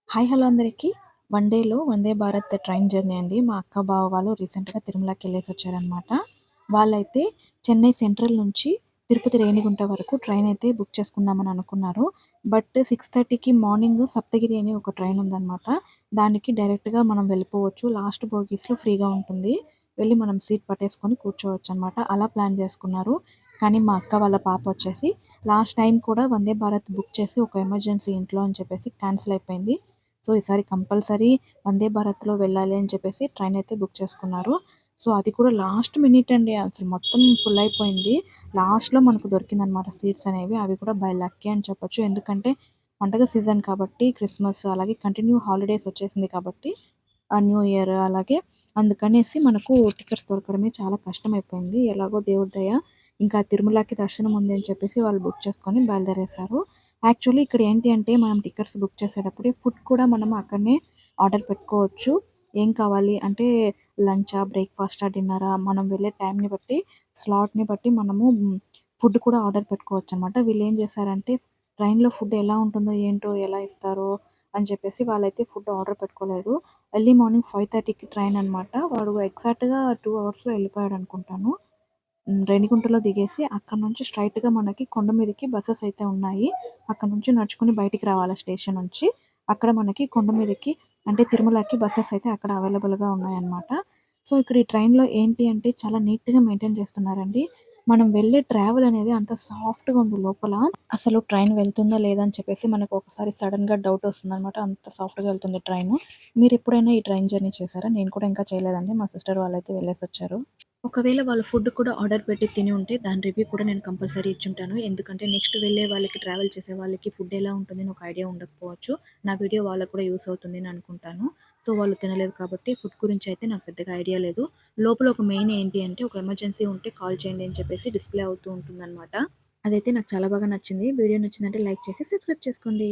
Hi hello అందరికీ. One డేలో Vande Bharat train journey అండి. మా అక్క బావ వాళ్ళు రీసెంట్‌గా తిరుమలకి వెళ్ళేసి వచ్చారనమాట. వాళ్ళైతే చెన్నై సెంట్రల్ నుంచి తిరుపతి రేణిగుంట వరకు ట్రైన్ అయితే బుక్ చేసుకుందామని అనుకున్నారు. బట్ 6:30కి మార్నింగ్ సప్తగిరి అని ఒక ట్రైన్ ఉందనమాట. దానికి డైరెక్ట్‌గా మనం వెళ్ళిపోవచ్చు. లాస్ట్ బోగీస్‌లో ఫ్రీగా ఉంటుంది. వెళ్ళి మనం సీట్ పట్టేసుకొని కూర్చోవచ్చు అనమాట. అలా ప్లాన్ చేసుకున్నారు. కానీ మా అక్క వాళ్ళ పాప వచ్చేసి లాస్ట్ టైం కూడా వందే భారత్ బుక్ చేసి ఒక ఎమర్జెన్సీ ఇంట్లో అని చెప్పేసి క్యాన్సిల్ అయిపోయింది. సో, ఈసారి కంపల్సరీ వందే భారత్‌లో వెళ్ళాలి అని చెప్పేసి ట్రైన్ అయితే బుక్ చేసుకున్నారు. సో, అది కూడా లాస్ట్ మినిట్ అండి. అసలు మొత్తం ఫుల్ అయిపోయింది. లాస్ట్‌లో మనకు దొరికిందనమాట సీట్స్ అనేవి. అవి కూడా బై లక్కీ అని చెప్పొచ్చు. ఎందుకంటే పండగ సీజన్ కాబట్టి క్రిస్మస్ అలాగే కంటిన్యూ హాలిడేస్ వచ్చేసింది కాబట్టి న్యూ ఇయర్ అలాగే అందుకనేసి మనకు టికెట్స్ దొరకడమే చాలా కష్టమైపోయింది. ఎలాగో దేవుడి దయ ఇంకా తిరుమలకి దర్శనం ఉంది అని చెప్పేసి వాళ్ళు బుక్ చేసుకొని బయలుదేరేశారు. యాక్చువల్లీ ఇక్కడ ఏంటి అంటే మనం టికెట్స్ బుక్ చేసేటప్పుడే ఫుడ్ కూడా మనం అక్కడనే ఆర్డర్ పెట్టుకోవచ్చు. ఏం కావాలి అంటే లంచా, బ్రేక్‌ఫాస్టా, డిన్నరా మనం వెళ్ళే టైంని బట్టి, స్లాట్‌ని బట్టి మనము ఫుడ్ కూడా ఆర్డర్ పెట్టుకోవచ్చనమాట. వీళ్ళేం చేశారంటే ట్రైన్‌లో ఫుడ్ ఎలా ఉంటుందో ఏంటో, ఎలా ఇస్తారో అని చెప్పేసి వాళ్ళైతే ఫుడ్ ఆర్డర్ పెట్టుకోలేదు. ఎర్లీ మార్నింగ్ 5:30కి ట్రైన్ అనమాట. వాడు ఎగ్జాక్ట్‌గా 2 అవర్స్‌లో వెళ్ళిపోయాడనుకుంటాను. రేణిగుంటలో దిగేసి అక్కడి నుంచి స్ట్రెయిట్‌గా మనకి కొండ మీదకి బసెస్ అయితే ఉన్నాయి. అక్కడి నుంచి నడుచుకొని బయటికి రావాలా స్టేషన్ నుంచి. అక్కడ మనకి కొండ మీదకి అంటే తిరుమలకి బసెస్ అయితే అక్కడ అవైలబుల్‌గా ఉన్నాయన్నమాట. సో, ఇక్కడ ఈ ట్రైన్‌లో ఏంటి అంటే చాలా నీట్‌గా మెయింటైన్ చేస్తున్నారండి. మనం వెళ్ళే ట్రావెల్ అనేది అంత సాఫ్ట్‌గా ఉంది లోపల. అసలు ట్రైన్ వెళ్తుందా లేదా అని చెప్పేసి మనకు ఒకసారి సడెన్‌గా డౌట్ వస్తుందన్నమాట. అంత సాఫ్ట్‌గా వెళ్తుంది ట్రైను. మీరెప్పుడైనా ఈ ట్రైన్ జర్నీ చేశారా? నేను కూడా ఇంకా చేయలేదండి. మా సిస్టర్ వాళ్ళైతే వెళ్ళేసొచ్చారు. ఒకవేళ వాళ్ళు ఫుడ్ కూడా ఆర్డర్ పెట్టి తిని ఉంటే దాని రివ్యూ కూడా నేను కంపల్సరీ ఇచ్చుంటాను. ఎందుకంటే నెక్స్ట్ వెళ్ళే వాళ్ళకి ట్రావెల్ చేసే వాళ్ళకి ఫుడ్ ఎలా ఉంటుందని ఒక ఐడియా ఉండకపోవచ్చు. నా వీడియో వాళ్ళకి కూడా యూజ్ అవుతుందని అనుకుంటాను. సో, వాళ్ళు తినలేదు కాబట్టి ఫుడ్ గురించి అయితే నాకు పెద్దగా ఐడియా లేదు. లోపల ఒక మెయిన్ ఏంటి అంటే ఒక ఎమర్జెన్సీ ఉంటే కాల్ చేయండి అని చెప్పేసి డిస్‌ప్లే అవుతూ ఉంటుందనమాట. అదైతే నాకు చాలా బాగా నచ్చింది. వీడియో నచ్చిందంటే లైక్ చేసి సబ్స్క్రైబ్ చేసుకోండి.